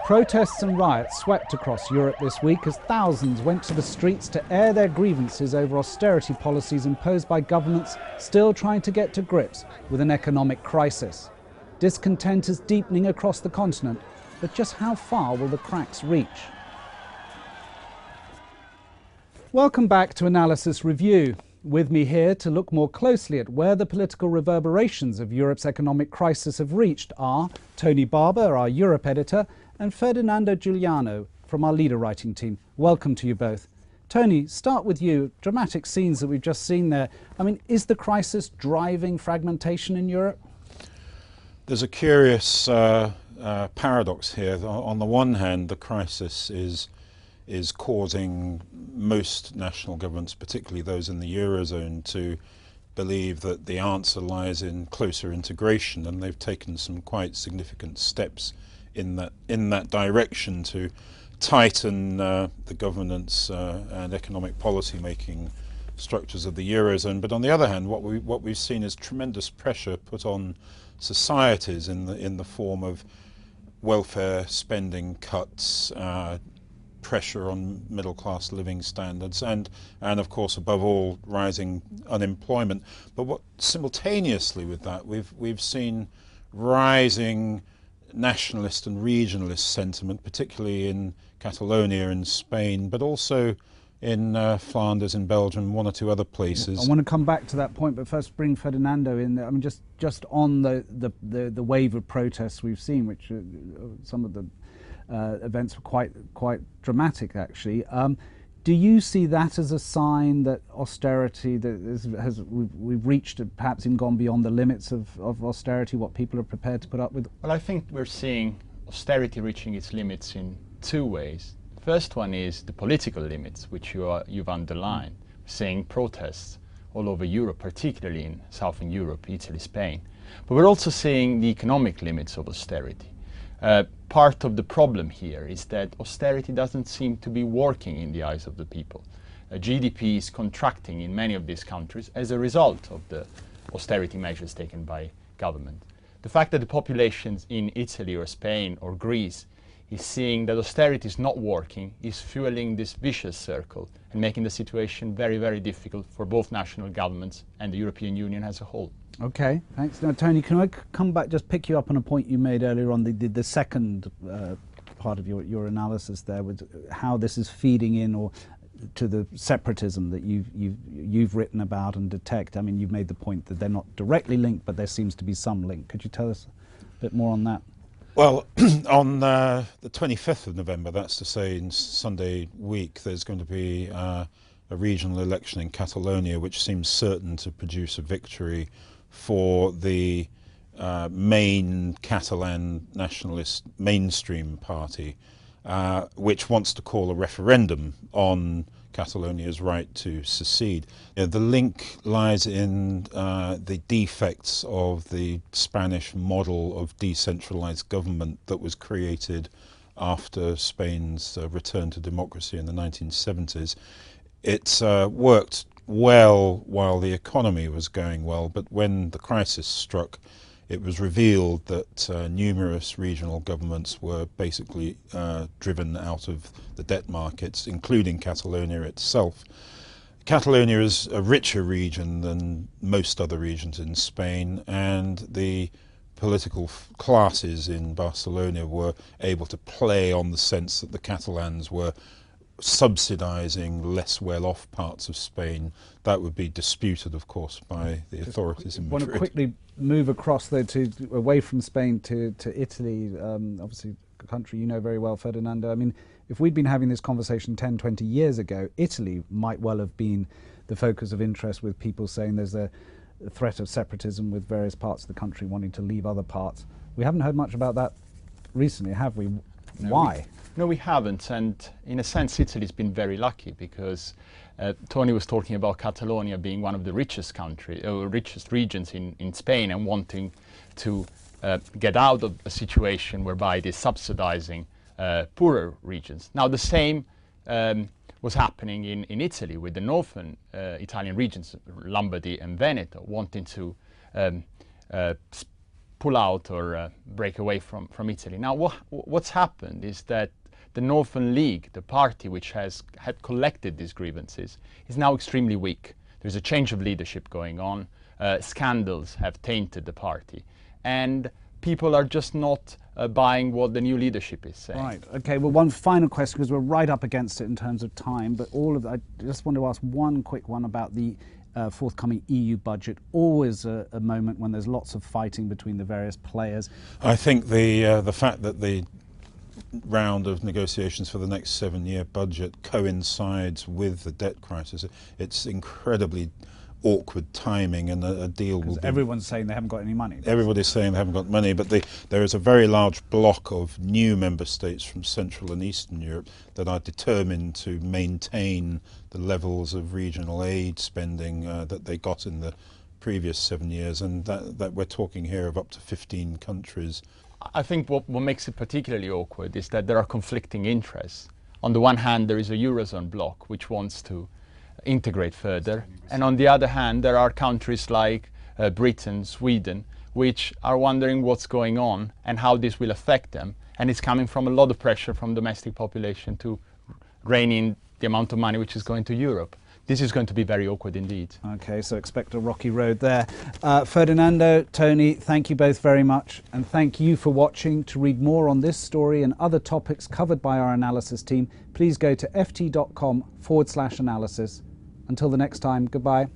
Protests and riots swept across Europe this week as thousands went to the streets to air their grievances over austerity policies imposed by governments still trying to get to grips with an economic crisis. Discontent is deepening across the continent, but just how far will the cracks reach? Welcome back to Analysis Review. With me here to look more closely at where the political reverberations of Europe's economic crisis have reached are Tony Barber, our Europe editor, and Ferdinando Giugliano from our leader writing team. Welcome to you both. Tony, start with you. Dramatic scenes that we've just seen there. I mean, is the crisis driving fragmentation in Europe? There's a curious paradox here. On the one hand, the crisis is causing most national governments, particularly those in the Eurozone, to believe that the answer lies in closer integration, and they've taken some quite significant steps in that direction to tighten the governance and economic policy making structures of the Eurozone. But on the other hand, what we've seen is tremendous pressure put on societies in the form of welfare spending cuts, pressure on middle class living standards, and of course above all rising unemployment. But what simultaneously with that we've seen rising nationalist and regionalist sentiment, particularly in Catalonia in Spain, but also in Flanders, in Belgium, one or two other places. I want to come back to that point, but first bring Ferdinando in there. I mean, just on the wave of protests we've seen, which some of the events were quite dramatic, actually. Do you see that as a sign that austerity we've reached, perhaps even gone beyond the limits of austerity, what people are prepared to put up with? Well, I think we're seeing austerity reaching its limits in two ways. The first one is the political limits, which you've underlined. We're seeing protests all over Europe, particularly in Southern Europe, Italy, Spain. But we're also seeing the economic limits of austerity. Part of the problem here is that austerity doesn't seem to be working in the eyes of the people. GDP is contracting in many of these countries as a result of the austerity measures taken by government. The fact that the populations in Italy or Spain or Greece is seeing that austerity is not working is fueling this vicious circle and making the situation very, very difficult for both national governments and the European Union as a whole. Okay, thanks. Now, Tony, can I come back, just pick you up on a point you made earlier on, the second part of your analysis there, with how this is feeding in or to the separatism that you've written about and detect. I mean, you've made the point that they're not directly linked, but there seems to be some link. Could you tell us a bit more on that? Well, on the 25th of November, that's to say in Sunday week, there's going to be a regional election in Catalonia, which seems certain to produce a victory for the main Catalan nationalist mainstream party, which wants to call a referendum on Catalonia's right to secede. The link lies in the defects of the Spanish model of decentralized government that was created after Spain's return to democracy in the 1970s. It's worked well while the economy was going well, but when the crisis struck, it was revealed that numerous regional governments were basically driven out of the debt markets, including Catalonia itself. Catalonia is a richer region than most other regions in Spain, and the political classes in Barcelona were able to play on the sense that the Catalans were subsidizing less well-off parts of Spain. That would be disputed, of course, by the authorities in Madrid. I want to quickly move across there away from Spain to Italy, obviously a country you know very well, Ferdinando. I mean, if we'd been having this conversation 10, 20 years ago, Italy might well have been the focus of interest, with people saying there's a threat of separatism with various parts of the country wanting to leave other parts. We haven't heard much about that recently, have we? Why? No, we haven't, and in a sense Italy's been very lucky, because Tony was talking about Catalonia being one of the richest regions in Spain, and wanting to get out of a situation whereby it is subsidizing poorer regions. Now the same was happening in Italy with the northern Italian regions, Lombardy and Veneto, wanting to pull out or break away from Italy. Now, what's happened is that the Northern League, the party which had collected these grievances, is now extremely weak. There's a change of leadership going on. Scandals have tainted the party, and people are just not buying what the new leadership is saying. Right. Okay. Well, one final question, because we're right up against it in terms of time. But I just want to ask one quick one about the forthcoming EU budget. Always a moment when there's lots of fighting between the various players. I think the fact that the round of negotiations for the next 7-year budget coincides with the debt crisis, it's incredibly awkward timing, and a deal will be... Everyone's saying they haven't got any money. Everybody's saying they haven't got money, but there is a very large block of new member states from Central and Eastern Europe that are determined to maintain the levels of regional aid spending that they got in the previous 7 years, and that we're talking here of up to 15 countries. I think what makes it particularly awkward is that there are conflicting interests. On the one hand, there is a Eurozone bloc which wants to integrate further, and on the other hand there are countries like Britain, Sweden, which are wondering what's going on and how this will affect them, and it's coming from a lot of pressure from domestic population to rein in the amount of money which is going to Europe. This is going to be very awkward indeed. Okay, so expect a rocky road there. Ferdinando, Tony, thank you both very much, and thank you for watching. To read more on this story and other topics covered by our analysis team, please go to ft.com/analysis. Until the next time, goodbye.